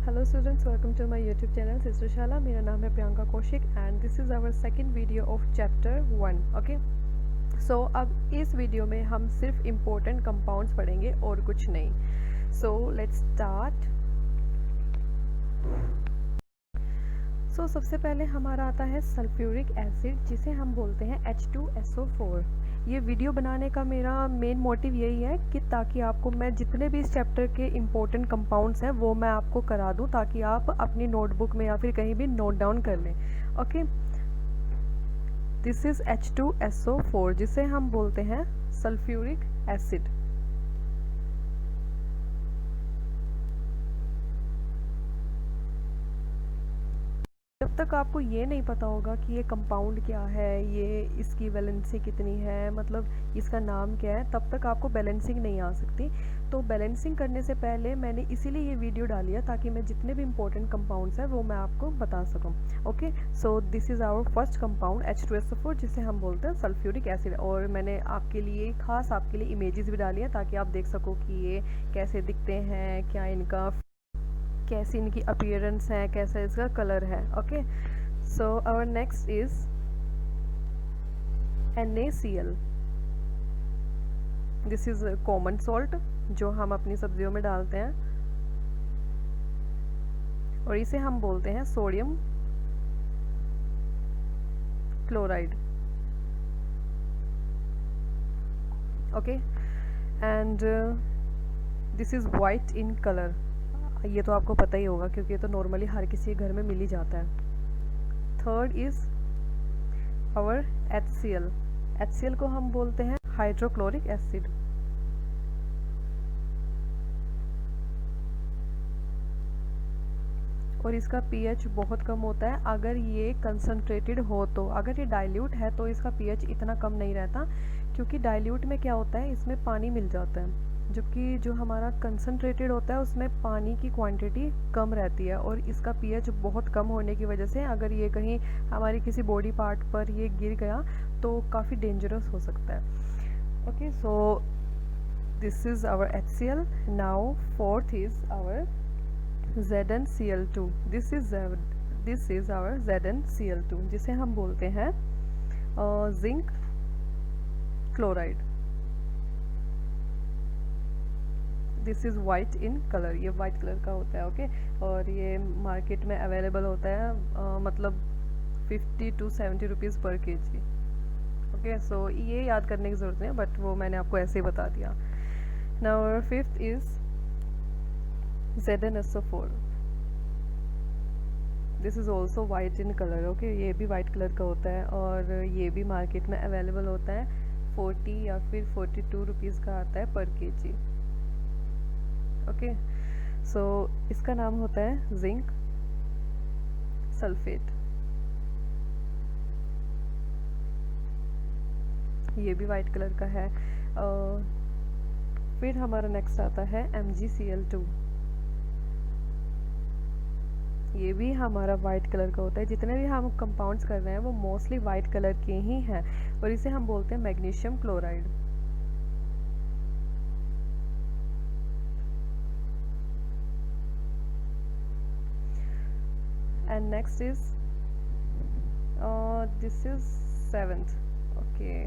Hello students, welcome to my YouTube channel Sister Shala. मेरा नाम है Priyanka Kaushik and this is our second video of chapter 1. Okay, so अब इस video में हम सिर्फ important compounds पढ़ेंगे और कुछ नहीं. So let's start. So सबसे पहले हमारा आता है सल्फ्यूरिक एसिड जिसे हम बोलते हैं H2SO4. ये वीडियो बनाने का मेरा मेन मोटिव यही है कि ताकि आपको मैं जितने भी इस चैप्टर के इम्पोर्टेंट कंपाउंड्स हैं वो मैं आपको करा दूं ताकि आप अपनी नोटबुक में या फिर कहीं भी नोट डाउन कर लें. ओके, दिस इज़ H2SO4 जिसे हम बोलते हैं सल्फ्यूरिक एसिड. जब तक आपको ये नहीं पता होगा कि ये कंपाउंड क्या है, ये इसकी वैलेंसी कितनी है, मतलब इसका नाम क्या है, तब तक आपको बैलेंसिंग नहीं आ सकती. तो बैलेंसिंग करने से पहले मैंने इसीलिए ये वीडियो डाली है ताकि मैं जितने भी इंपॉर्टेंट कंपाउंड्स हैं वो मैं आपको बता सकूं. Okay, so this is our first compound H2SO4 जिसे हम बोलते हैं सल्फ्यूरिक एसिड. और मैंने आपके लिए खास आपके लिए इमेजेस भी डाली है ताकि आप देख सको कि ये कैसे दिखते हैं, क्या इनका कैसी इनकी अपीयरेंस है, कैसा इसका कलर है. Okay, so our next is NaCl. This is common salt जो हम अपनी सब्जियों में डालते हैं और इसे हम बोलते हैं sodium chloride. Okay, and this is white in colour. ये तो आपको पता ही होगा क्योंकि ये तो नॉर्मली हर किसी के घर में मिल ही जाता है. Third is our HCl. HCl को हम बोलते हैं हाइड्रोक्लोरिक एसिड. और इसका pH बहुत कम होता है. अगर ये कंसनट्रेटेड हो तो, अगर ये डाइल्यूट है तो इसका pH इतना कम नहीं रहता क्योंकि डाइल्यूट में क्या होता है, इसमें पानी मिल जाता है, जबकि जो हमारा कंसनट्रेटेड होता है उसमें पानी की क्वांटिटी कम रहती है. और इसका pH बहुत कम होने की वजह से अगर ये कहीं हमारी किसी बॉडी पार्ट पर ये गिर गया तो काफ़ी डेंजरस हो सकता है. Okay, so this is our HCl. Now fourth is our ZnCl2. This is our ZnCl2 जिसे हम बोलते हैं zinc chloride. This is white in colour. ये वाइट कलर का होता है. ओके, और ये मार्केट में अवेलेबल होता है मतलब 50 to 70 रुपीज़ पर kg. ओके, सो ये याद करने की ज़रूरत नहीं है बट वो मैंने आपको ऐसे ही बता दिया. Now fifth is ZnSO4. This is also white in colour. Okay, ये भी वाइट कलर का होता है और ये भी मार्केट में अवेलेबल होता है. 40 या फिर 42 रुपीज़ का आता है पर kg. ओके, सो इसका नाम होता है जिंक सल्फेट. ये भी वाइट कलर का है. फिर हमारा नेक्स्ट आता है MgCl2. ये भी हमारा वाइट कलर का होता है. जितने भी हम कंपाउंड्स कर रहे हैं वो मोस्टली वाइट कलर के ही हैं और इसे हम बोलते हैं magnesium chloride. And next is this is seventh. Okay,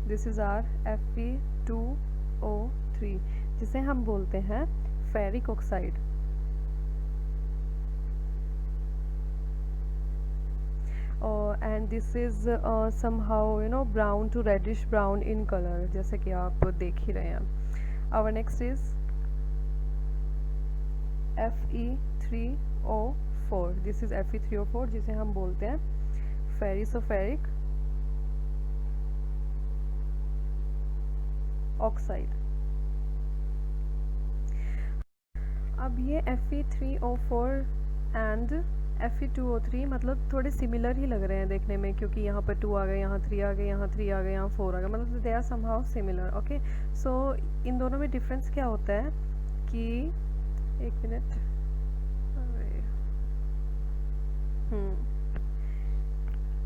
this is our Fe2O3 जिसे हम बोलते हैं ferric oxide. And this is somehow brown to reddish brown in colour जैसे कि आप देख ही रहे हैं. Our next is Fe3O4. This is Fe3O4 जिसे हम बोलते हैं फेरिसोफेरिक ऑक्साइड. अब ये Fe3O4 एंड Fe2O3 मतलब थोड़े सिमिलर ही लग रहे हैं देखने में क्योंकि यहाँ पर 2 आ गए, यहाँ 3 आ गए, यहाँ 3 आ गए, यहाँ 4 आ गए, मतलब दे आर समहाउ सिमिलर. ओके, सो इन दोनों में डिफरेंस क्या होता है कि एक मिनट,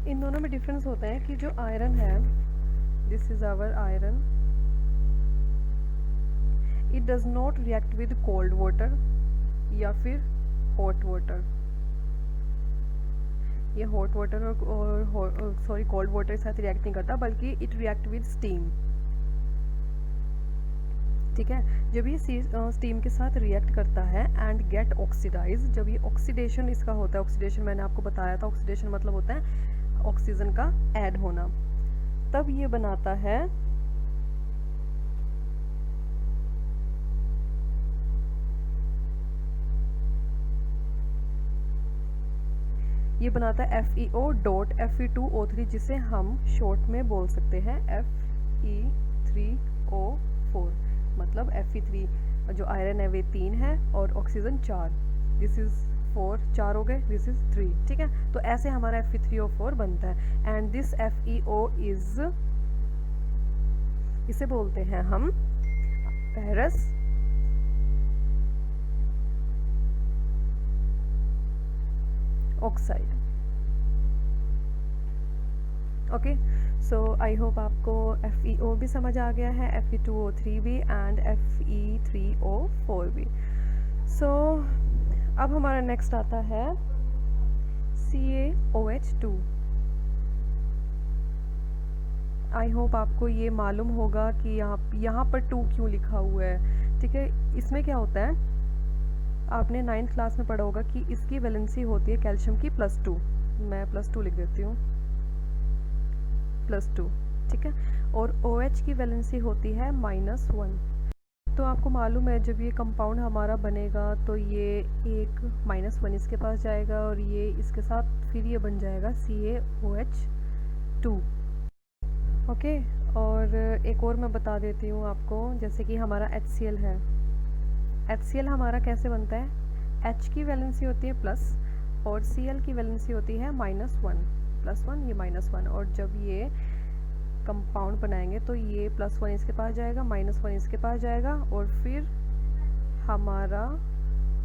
इन दोनों में डिफरेंस होता है कि जो आयरन है, this is our iron it does not react with cold water या फिर हॉट वाटर। ये हॉट वाटर और सॉरी कोल्ड वाटर के साथ रिएक्ट नहीं करता, बल्कि इट रिएक्ट विद स्टीम। ठीक है, जब ये स्टीम के साथ रिएक्ट करता है एंड गेट ऑक्सीडाइज, जब ये ऑक्सीडेशन इसका होता है, ऑक्सीडेशन मैंने आपको बताया था, ऑक्सीडेशन मतलब होता है ऑक्सीजन का ऐड होना, तब ये बनाता है ये बनाता है FeO.Fe2O3, जिसे हम शॉर्ट में बोल सकते हैं Fe3O4, मतलब Fe3 जो आयरन है वे 3 है और ऑक्सीजन 4, दिस इज 4, 4 हो गए, दिस इज 3। ठीक है, तो ऐसे हमारा Fe3O4 बनता है एंड दिस FeO इज, इसे बोलते हैं हम ferrous oxide. Okay, so I hope आपको FeO भी समझ आ गया है, Fe2O3 भी एंड Fe3O4 भी। सो अब हमारा नेक्स्ट आता है CaOH2। आई होप आपको ये मालूम होगा कि यहाँ पर 2 क्यों लिखा हुआ है। ठीक है, इसमें क्या होता है, आपने 9th क्लास में पढ़ा होगा कि इसकी वैलेंसी होती है कैल्शियम की +2, मैं +2 लिख देती हूँ, +2। ठीक है, और OH की वैलेंसी होती है -1। तो आपको मालूम है जब ये कंपाउंड हमारा बनेगा तो ये एक -1 इसके पास जाएगा और ये इसके साथ फिर ये बन जाएगा CaOH2। ओके, और एक और मैं बता देती हूँ आपको, जैसे कि हमारा HCl है, HCl हमारा कैसे बनता है, H की वैलेंसी होती है प्लस और Cl की वैलेंसी होती है -1, +1 ये -1, और जब ये कंपाउंड बनाएंगे तो ये +1 इसके पास जाएगा, -1 इसके पास जाएगा और फिर हमारा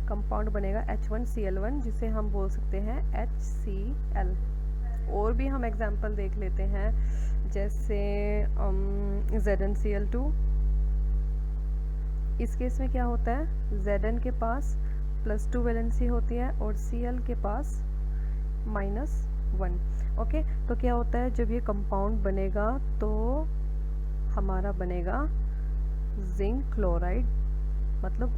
कंपाउंड बनेगा H1Cl1, जिसे हम बोल सकते हैं HCl। और भी हम एग्जाम्पल देख लेते हैं, जैसे ZnCl2। इस केस में क्या होता है, Zn के पास +2 वैलेंसी होती है और Cl के पास -1। ओके, तो क्या होता है जब ये कंपाउंड बनेगा तो हमारा बनेगा जिंक क्लोराइड, मतलब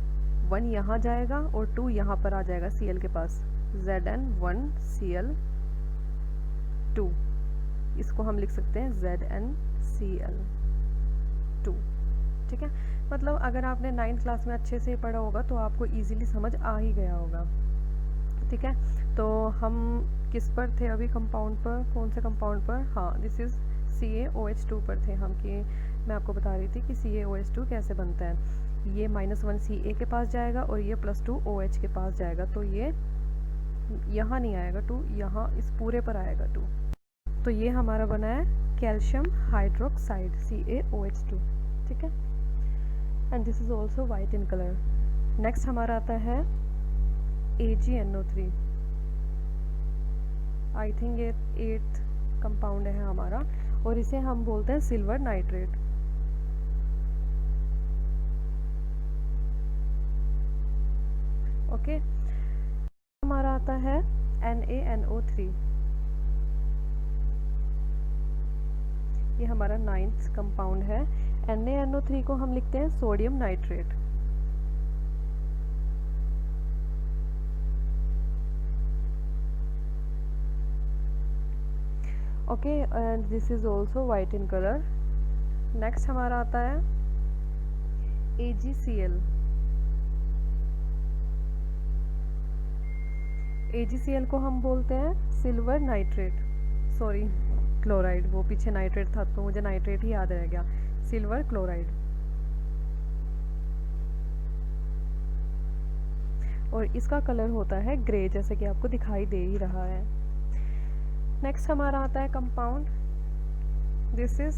1 यहाँ जाएगा और 2 यहाँ पर आ जाएगा Cl के पास, Zn1Cl2, इसको हम लिख सकते हैं ZnCl2। ठीक है, मतलब अगर आपने 9th क्लास में अच्छे से पढ़ा होगा तो आपको इजीली समझ आ ही गया होगा। ठीक है, तो हम किस पर थे अभी, कंपाउंड पर, कौन से कंपाउंड पर, हाँ दिस इज़ CaOH2 पर थे हम, कि मैं आपको बता रही थी कि CaOH2 कैसे बनता है। ये -1 Ca के पास जाएगा और ये +2 OH के पास जाएगा, तो ये यहाँ नहीं आएगा 2, यहाँ इस पूरे पर आएगा 2। तो ये हमारा बना है कैल्शियम हाइड्रोक्साइड CaOH2। ठीक है, and this is also white in colour. Next हमारा आता है AgNO3। आई थिंक ये 8th कंपाउंड है हमारा और इसे हम बोलते हैं सिल्वर नाइट्रेट। ओके, हमारा आता है NaNO3। ये हमारा 9th कंपाउंड है। NaNO3 को हम लिखते हैं sodium nitrate. Okay, and this is also white in colour. Next हमारा आता है AgCl। AgCl को हम बोलते हैं सिल्वर नाइट्रेट, सॉरी क्लोराइड, वो पीछे नाइट्रेट था तो मुझे नाइट्रेट ही याद रह गया, सिल्वर क्लोराइड। और इसका कलर होता है ग्रे, जैसे कि आपको दिखाई दे ही रहा है। नेक्स्ट हमारा आता है कंपाउंड, दिस इज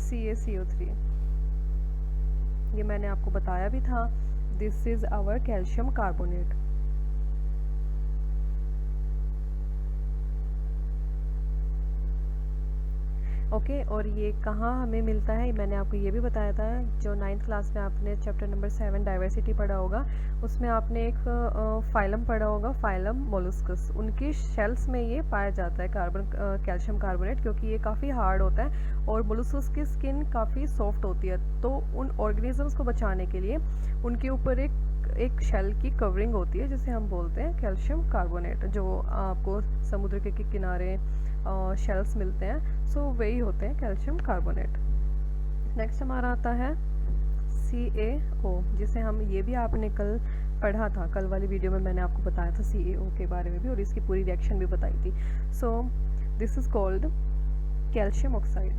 CaCO3। ये मैंने आपको बताया भी था, this is our calcium carbonate. Okay और ये कहाँ हमें मिलता है, मैंने आपको ये भी बताया था, जो 9th क्लास में आपने चैप्टर नंबर 7 डाइवर्सिटी पढ़ा होगा, उसमें आपने एक फाइलम पढ़ा होगा, फाइलम मोलस्कस। उनकी शेल्स में ये पाया जाता है कैल्शियम कार्बोनेट, क्योंकि ये काफ़ी हार्ड होता है और मोलस्कस की स्किन काफ़ी सॉफ्ट होती है। तो उन ऑर्गेनिजम्स को बचाने के लिए उनके ऊपर एक शेल की कवरिंग होती है, जिसे हम बोलते हैं कैल्शियम कार्बोनेट, जो आपको समुद्र के किनारे शेल्स मिलते हैं। सो वही होते हैं कैल्शियम कार्बोनेट। नेक्स्ट हमारा आता है CaO, जिसे हम, ये भी आपने कल पढ़ा था, कल वाली वीडियो में मैंने आपको बताया था CaO के बारे में भी और इसकी पूरी रिएक्शन भी बताई थी। So this is called calcium oxide.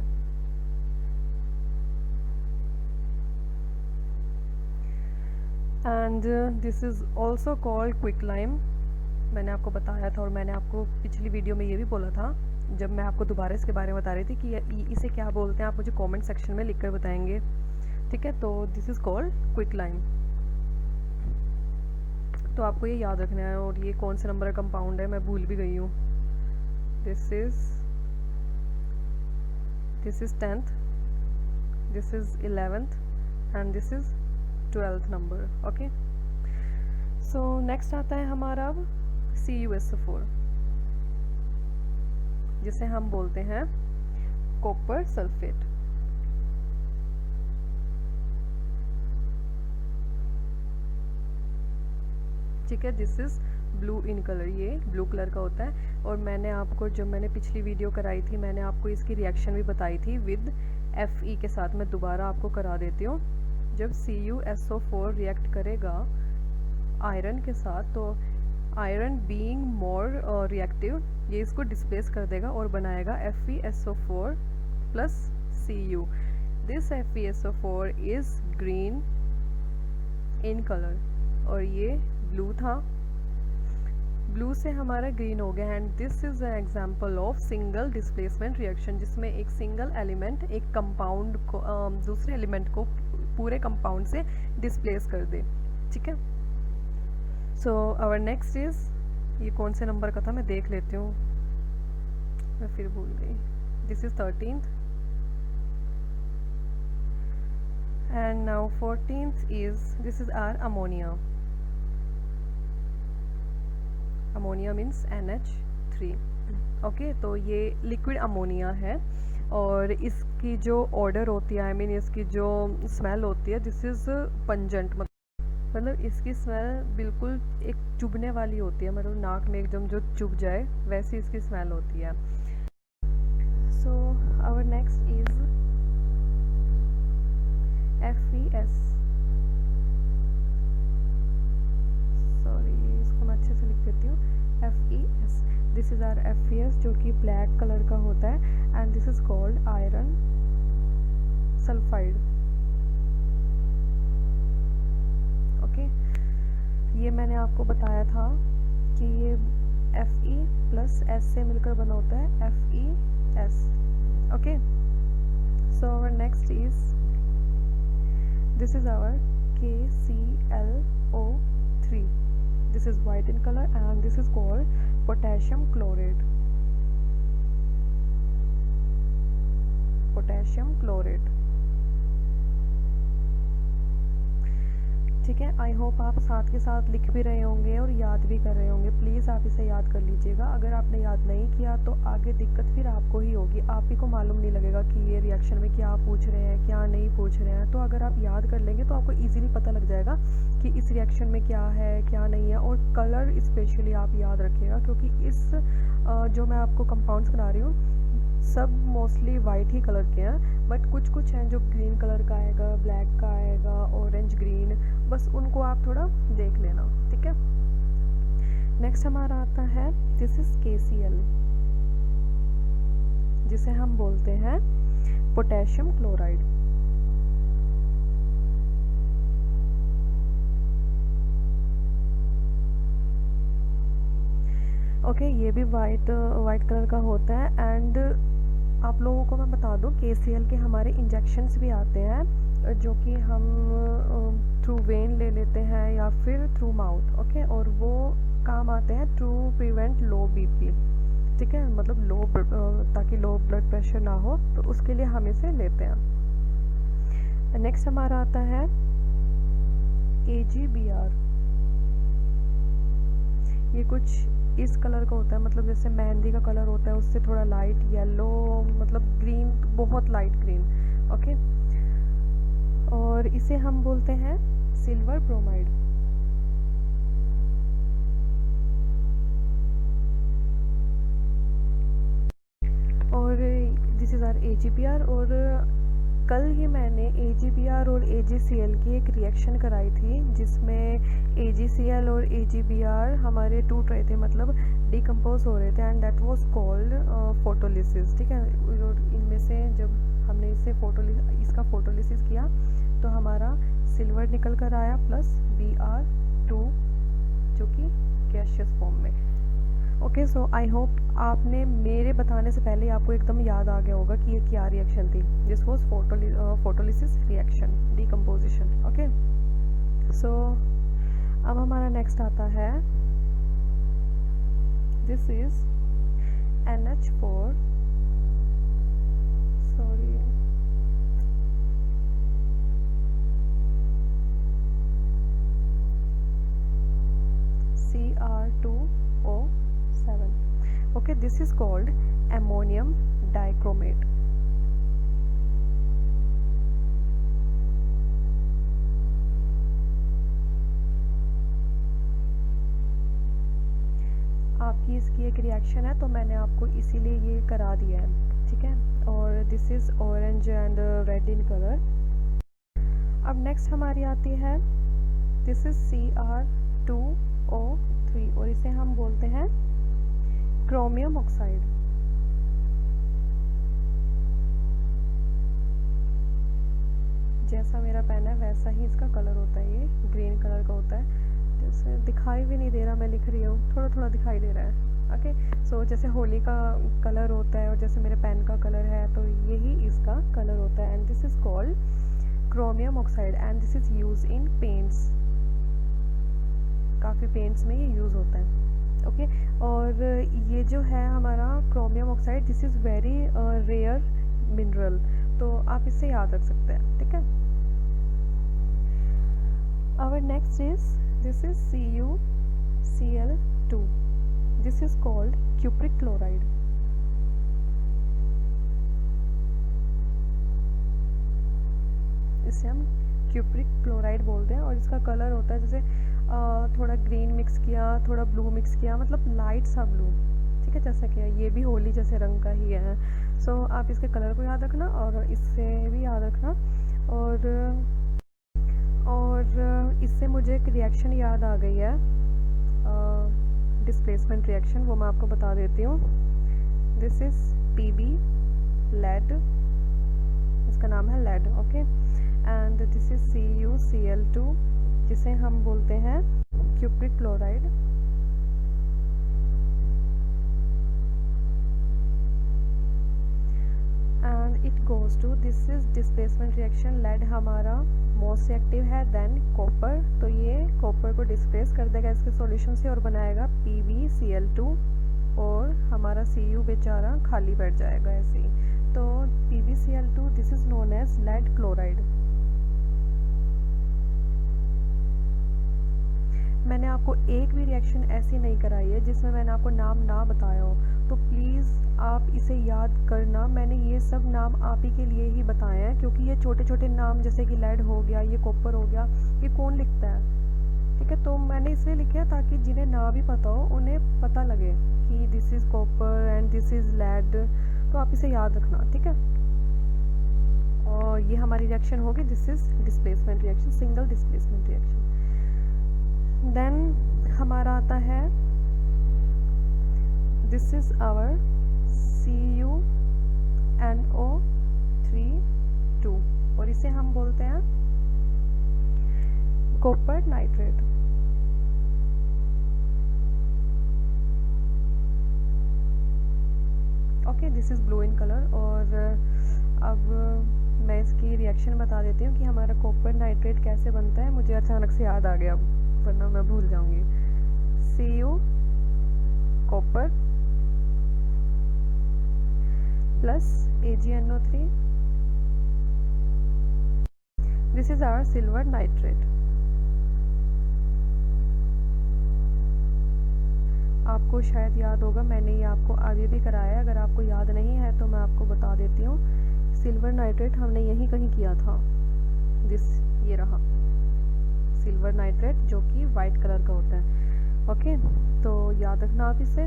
And this is also called quicklime. मैंने आपको बताया था और मैंने आपको पिछली वीडियो में ये भी बोला था, जब मैं आपको दोबारा इसके बारे में बता रही थी कि इसे क्या बोलते हैं, आप मुझे कमेंट सेक्शन में लिखकर बताएंगे, ठीक है। तो दिस इज़ कॉल्ड क्विकलाइम। तो आपको ये याद रखना है। और ये कौन से नंबर का कंपाउंड है, मैं भूल भी गई हूँ। This is 10th, this is 11th and this is 12th number. Okay, so next आता है हमारा अब CuSO4, जिसे हम बोलते हैं कॉपर सल्फेट। ठीक है, this is blue in colour, ये ब्लू कलर का होता है। और मैंने आपको, जब मैंने पिछली वीडियो कराई थी, मैंने आपको इसकी रिएक्शन भी बताई थी विद Fe के साथ। मैं दोबारा आपको करा देती हूँ। जब CuSO4 रिएक्ट करेगा आयरन के साथ, तो आयरन बीइंग मोर रिएक्टिव, ये इसको डिस्प्लेस कर देगा और बनाएगा FeSO4 plus Cu। This FeSO4 is green in colour और ये ब्लू था, ब्लू से हमारा ग्रीन हो गया। And this is an example of single displacement reaction, जिसमें एक सिंगल एलिमेंट एक कंपाउंड को दूसरे एलिमेंट को पूरे कंपाउंड से डिस्प्लेस कर दे। ठीक है, सो आवर नेक्स्ट इज, ये कौन से नंबर का था मैं देख लेती हूँ, मैं फिर भूल गई। This is 13th and now 14th is, this is our ammonia. Ammonia means NH3। Okay, तो ये लिक्विड अमोनिया है और इसकी जो ऑर्डर होती है, आई मीन इसकी जो स्मेल होती है, दिस इज़ पंजेंट, मतलब इसकी स्मेल बिल्कुल एक चुभने वाली होती है, मतलब नाक में एकदम जो चुभ जाए वैसी इसकी स्मेल होती है। So our next is FeS। Sorry, इसको मैं अच्छे से लिख देती हूँ, FeS। This is our FeS, जो कि ब्लैक कलर का होता है and this is called iron sulphide. Okay, ये मैंने आपको बताया था कि ये Fe प्लस S से मिलकर बना होता है FeS। Okay, so our next is, this is our KClO3। This is white in color and this is called potassium chlorate। potassium chlorate। ठीक है, आई होप आप साथ के साथ लिख भी रहे होंगे और याद भी कर रहे होंगे। प्लीज़ आप इसे याद कर लीजिएगा। अगर आपने याद नहीं किया तो आगे दिक्कत फिर आपको ही होगी, आप ही को मालूम नहीं लगेगा कि ये रिएक्शन में क्या पूछ रहे हैं क्या नहीं पूछ रहे हैं। तो अगर आप याद कर लेंगे तो आपको इजीली पता लग जाएगा कि इस रिएक्शन में क्या है क्या नहीं है। और कलर स्पेशली आप याद रखिएगा, क्योंकि इस जो मैं आपको कंपाउंड्स बना रही हूँ सब मोस्टली वाइट ही कलर के हैं, बट कुछ कुछ हैं जो ग्रीन कलर का आएगा, ब्लैक का आएगा, ऑरेंज ग्रीन, बस उनको आप थोड़ा देख लेना। ठीक है, नेक्स्ट हमारा आता है, दिस इज KCl, जिसे हम बोलते हैं पोटेशियम क्लोराइड। ओके, ये भी वाइट कलर का होता है। एंड आप लोगों को मैं बता दूं, KCl के हमारे इंजेक्शंस भी आते हैं जो कि हम थ्रू वेन ले लेते हैं या फिर थ्रू माउथ। ओके, और वो काम आते हैं टू प्रिवेंट लो BP। ठीक है, मतलब ताकि लो ब्लड प्रेशर ना हो, तो उसके लिए हम इसे लेते हैं। नेक्स्ट हमारा आता है AGBR। ये कुछ इस कलर का होता है, मतलब जैसे मेहंदी का कलर होता है उससे थोड़ा लाइट येलो, मतलब ग्रीन, बहुत लाइट ग्रीन। ओके, और इसे हम बोलते हैं सिल्वर ब्रोमाइड। और दिस इज़ आर AGBR। और कल ही मैंने AGBR और AgCl की एक रिएक्शन कराई थी, जिसमें AgCl और AGBR हमारे टूट रहे थे, मतलब डिकम्पोज हो रहे थे, and that was called photolysis. ठीक है, और इनमें से जब हमने इसका फोटोलिसिस किया तो हमारा सिल्वर निकल कर आया प्लस Br2, जो कि गैसियस फॉर्म में। ओके, सो आई होप आपने मेरे बताने से पहले आपको एकदम याद आ गया होगा कि ये क्या रिएक्शन थी। This was photolysis reaction, decomposition. Okay, so अब हमारा नेक्स्ट आता है, this is NH4, sorry, Cr2O7। okay, this is called ammonium dichromate। आपकी इसकी एक रिएक्शन है, तो मैंने आपको इसीलिए ये करा दिया है। ठीक है, और this is orange and red in colour. अब नेक्स्ट हमारी आती है, दिस इज Cr2O3, और इसे हम बोलते हैं क्रोमियम ऑक्साइड। जैसा मेरा पेन है वैसा ही इसका कलर होता है, ये ग्रीन कलर का होता है। जैसे दिखाई भी नहीं दे रहा, मैं लिख रही हूँ, थोड़ा थोड़ा दिखाई दे रहा है। ओके, सो जैसे होली का कलर होता है और जैसे मेरे पेन का कलर है, तो यही इसका कलर होता है, and this is called chromium oxide, and this is use in paints. काफ़ी पेंट्स में ये यूज़ होता है। ओके, और ये जो है हमारा chromium oxide, this is very rare mineral, तो आप इसे याद रख सकते हैं। ठीक है, our next is, this is CuCl2, this is called cupric chloride. इसे हम क्यूप्रिक क्लोराइड बोलते हैं, और इसका कलर होता है जैसे थोड़ा ग्रीन मिक्स किया, थोड़ा ब्लू मिक्स किया, मतलब लाइट सा ब्लू। ठीक है, जैसा कि ये भी होली जैसे रंग का ही है। सो आप इसके कलर को याद रखना और इससे भी याद रखना। और इससे मुझे एक रिएक्शन याद आ गई है, डिस्प्लेसमेंट रिएक्शन, वो मैं आपको बता देती हूँ। दिस इज Pb लेड, इसका नाम है lead. Okay, and this is CuCl2, जिसे हम बोलते हैं cupric chloride. And it goes to, this is displacement reaction, lead हमारा मोस्ट रिएक्टिव है, देन कॉपर, तो ये कॉपर को डिस्प्लेस कर देगा इसके सॉल्यूशन से और बनाएगा PbCl2, और हमारा Cu बेचारा खाली बैठ जाएगा ऐसे ही। तो PbCl2, this is known as lead chloride. मैंने आपको एक भी रिएक्शन ऐसी नहीं कराई है जिसमें मैंने आपको नाम ना बताया हो, तो प्लीज़ आप इसे याद करना। मैंने ये सब नाम आप ही के लिए ही बताए हैं, क्योंकि ये छोटे छोटे नाम जैसे कि लेड हो गया, ये कॉपर हो गया, ये कौन लिखता है। ठीक है, तो मैंने इसलिए लिखा है ताकि जिन्हें ना भी पता हो उन्हें पता लगे कि this is copper and this is lead, तो आप इसे याद रखना। ठीक है, और ये हमारी रिएक्शन होगी, this is displacement reaction, single displacement reaction. Then हमारा आता है, दिस इज आवर CuNO3(2), और इसे हम बोलते हैं copper nitrate. Okay, this is blue in colour. और अब मैं इसकी रिएक्शन बता देती हूँ कि हमारा कॉपर नाइट्रेट कैसे बनता है। मुझे अचानक से याद आ गया, वरना मैं भूल जाऊंगी। Cu copper plus AgNO3. This is our silver nitrate. आपको शायद याद होगा, मैंने ये आपको आगे भी कराया है, अगर आपको याद नहीं है तो मैं आपको बता देती हूँ। सिल्वर नाइट्रेट हमने यहीं कहीं किया था, ये रहा सिल्वर नाइट्रेट जो कि वाइट कलर का होता है। ओके, तो याद रखना आप इसे।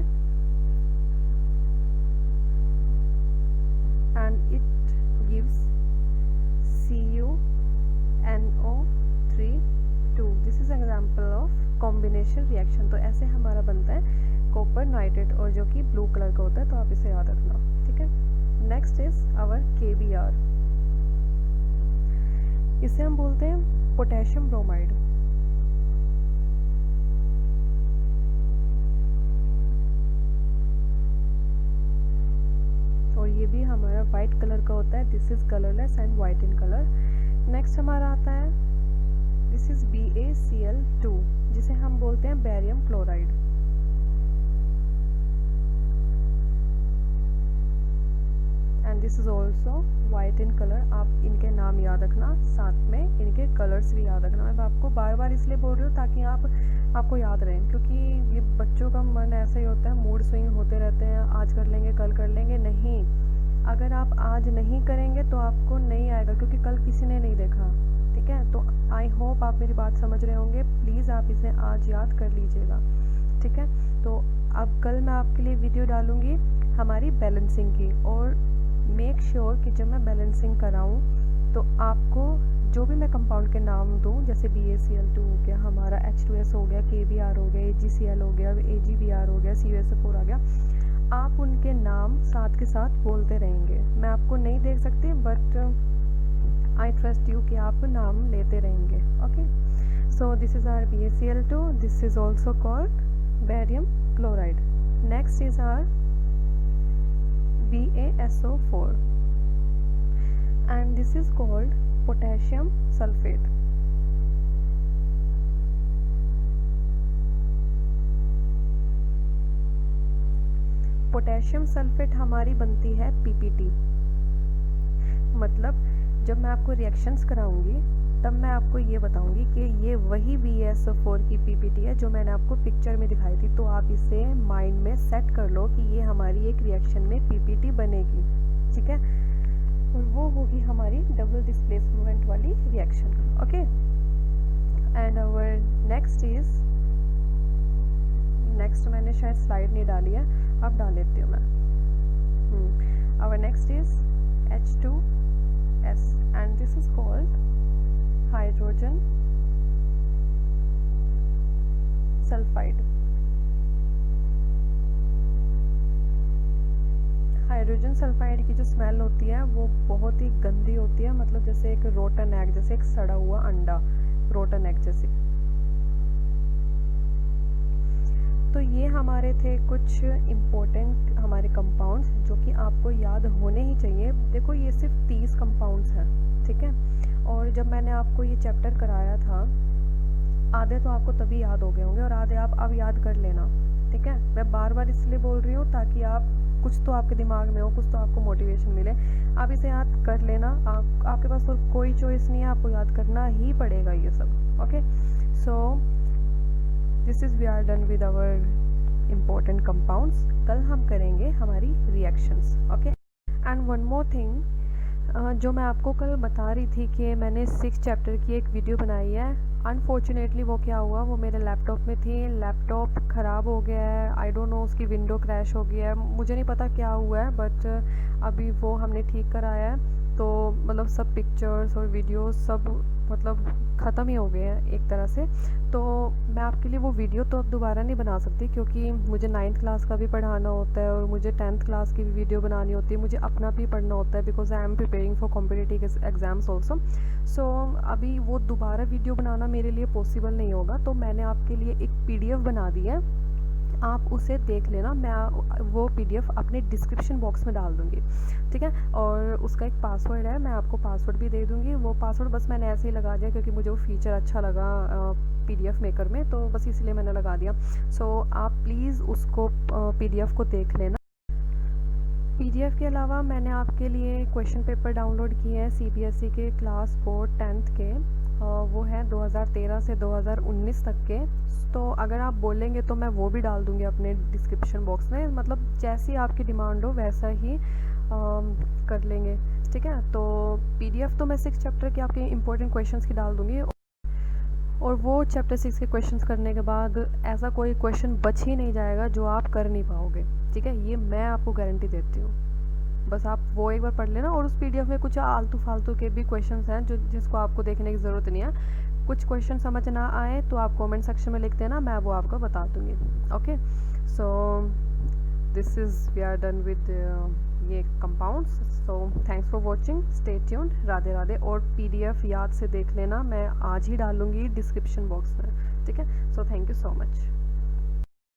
And it gives CuNO3 2। This is example of combination reaction. तो ऐसे हमारा बनता है कॉपर नाइट्रेट, और जो कि ब्लू कलर का होता है, तो आप इसे याद रखना, ठीक है। Next is our KBr। इसे हम बोलते हैं पोटेशियम ब्रोमाइड। और ये भी हमारा वाइट कलर का होता है। This is colourless and white in colour. Next हमारा आता है, दिस इज BaCl2, जिसे हम बोलते हैं barium chloride. And this is also white in colour. आप इनके नाम याद रखना, साथ में इनके कलर्स भी याद रखना। मैं आपको बार बार इसलिए बोल रही हूँ ताकि आपको याद रहें, क्योंकि ये बच्चों का मन ऐसा ही होता है, मूड स्विंग होते रहते हैं, आज कर लेंगे कल कर लेंगे। नहीं, अगर आप आज नहीं करेंगे तो आपको नहीं आएगा, क्योंकि कल किसी ने नहीं देखा, ठीक है। तो आई होप आप मेरी बात समझ रहे होंगे। प्लीज़ आप इसे आज याद कर लीजिएगा, ठीक है। तो अब कल मैं आपके लिए वीडियो डालूँगी हमारी बैलेंसिंग की, और मेक श्योर कि जब मैं बैलेंसिंग कराऊँ तो आपको जो भी मैं कंपाउंड के नाम दूँ, जैसे BaCl2 हो गया, हमारा H2S हो गया, KBr हो गया, AgCl हो गया, AgBr हो गया, CuSO4 आ गया, आप उनके नाम साथ के साथ बोलते रहेंगे। मैं आपको नहीं देख सकती, बट आई ट्रस्ट यू कि आप नाम लेते रहेंगे। Okay, so this is our BaCl2, this is also called barium chloride. Next is our BaSO4 and this is called potassium sulfate। Potassium sulphate हमारी बनती है PPT। मतलब जब मैं आपको रिएक्शंस कराऊंगी तब मैं आपको ये बताऊंगी कि ये वही BaSO4 की PPT है जो मैंने आपको पिक्चर में दिखाई थी। तो आप इसे माइंड में सेट कर लो कि ये हमारी एक रिएक्शन में PPT बनेगी, ठीक है। और वो होगी हमारी डबल डिस्प्लेसमेंट वाली reaction. Okay, and our next मैंने शायद स्लाइड नहीं डाली है, अब डाल लेती हूँ मैं। Our next is H2S and this is called hydrogen sulphide. Hydrogen sulphide की जो स्मेल होती है वो बहुत ही गंदी होती है, मतलब जैसे एक रोटन एग, जैसे एक सड़ा हुआ अंडा, रोटन एग जैसे। तो ये हमारे थे कुछ इम्पोर्टेंट हमारे कंपाउंड्स जो कि आपको याद होने ही चाहिए। देखो ये सिर्फ 30 कंपाउंड्स हैं, ठीक है। और जब मैंने आपको ये चैप्टर कराया था, आधे तो आपको तभी याद हो गए होंगे और आधे आप अब याद कर लेना, ठीक है। मैं बार बार इसलिए बोल रही हूँ ताकि आप कुछ तो आपके दिमाग में हो, कुछ तो आपको मोटिवेशन मिले। आप इसे याद कर लेना, आपके पास और कोई चॉइस नहीं है, आपको याद करना ही पड़ेगा ये सब। Okay, so this is we are done with our important compounds. कल हम करेंगे हमारी reactions. Okay, and one more thing, जो मैं आपको कल बता रही थी कि मैंने 6 चैप्टर की एक वीडियो बनाई है। अनफॉर्चुनेटली वो क्या हुआ, वो मेरे लैपटॉप में थी, लैपटॉप ख़राब हो गया है। आई डोंट नो, उसकी विंडो क्रैश हो गया है, मुझे नहीं पता क्या हुआ है, बट अभी वो हमने ठीक कराया है। तो मतलब सब पिक्चर्स और वीडियोस सब मतलब ख़त्म ही हो गए हैं एक तरह से। तो मैं आपके लिए वो वीडियो तो अब दोबारा नहीं बना सकती, क्योंकि मुझे 9th क्लास का भी पढ़ाना होता है और मुझे 10th क्लास की भी वीडियो बनानी होती है, मुझे अपना भी पढ़ना होता है, because I am preparing for competitive exams also. So अभी वो दोबारा वीडियो बनाना मेरे लिए पॉसिबल नहीं होगा। तो मैंने आपके लिए एक PDF बना दी है, आप उसे देख लेना। मैं वो PDF अपने डिस्क्रिप्शन बॉक्स में डाल दूँगी, ठीक है। और उसका एक पासवर्ड है, मैं आपको पासवर्ड भी दे दूँगी। वो पासवर्ड बस मैंने ऐसे ही लगा दिया क्योंकि मुझे वो फीचर अच्छा लगा PDF मेकर में, तो बस इसलिए मैंने लगा दिया। सो आप प्लीज़ उसको PDF को देख लेना। पीडीएफ के अलावा मैंने आपके लिए क्वेश्चन पेपर डाउनलोड किए हैं सीबीएसई के क्लास 4 10th के, वो हैं 2013 से 2019 तक के। तो अगर आप बोलेंगे तो मैं वो भी डाल दूँगी अपने डिस्क्रिप्शन बॉक्स में, मतलब जैसी आपकी डिमांड हो वैसा ही कर लेंगे, ठीक है। तो पीडीएफ तो मैं 6 चैप्टर के आपके इंपॉर्टेंट क्वेश्चंस की डाल दूँगी, और वो चैप्टर 6 के क्वेश्चंस करने के बाद ऐसा कोई क्वेश्चन बच ही नहीं जाएगा जो आप कर नहीं पाओगे, ठीक है। ये मैं आपको गारंटी देती हूँ। बस आप वो एक बार पढ़ लेना, और उस पीडीएफ में कुछ आलतू फालतू के भी क्वेश्चंस हैं जिसको आपको देखने की ज़रूरत नहीं है। कुछ क्वेश्चन समझ ना आए तो आप कमेंट सेक्शन में लिख देना, मैं वो आपको बता दूँगी। Okay, so this is we are done with ये compounds. So thanks for watching, stay tuned, Radhe Radhe. और पीडीएफ याद से देख लेना, मैं आज ही डालूँगी डिस्क्रिप्शन बॉक्स में, ठीक है। So thank you so much.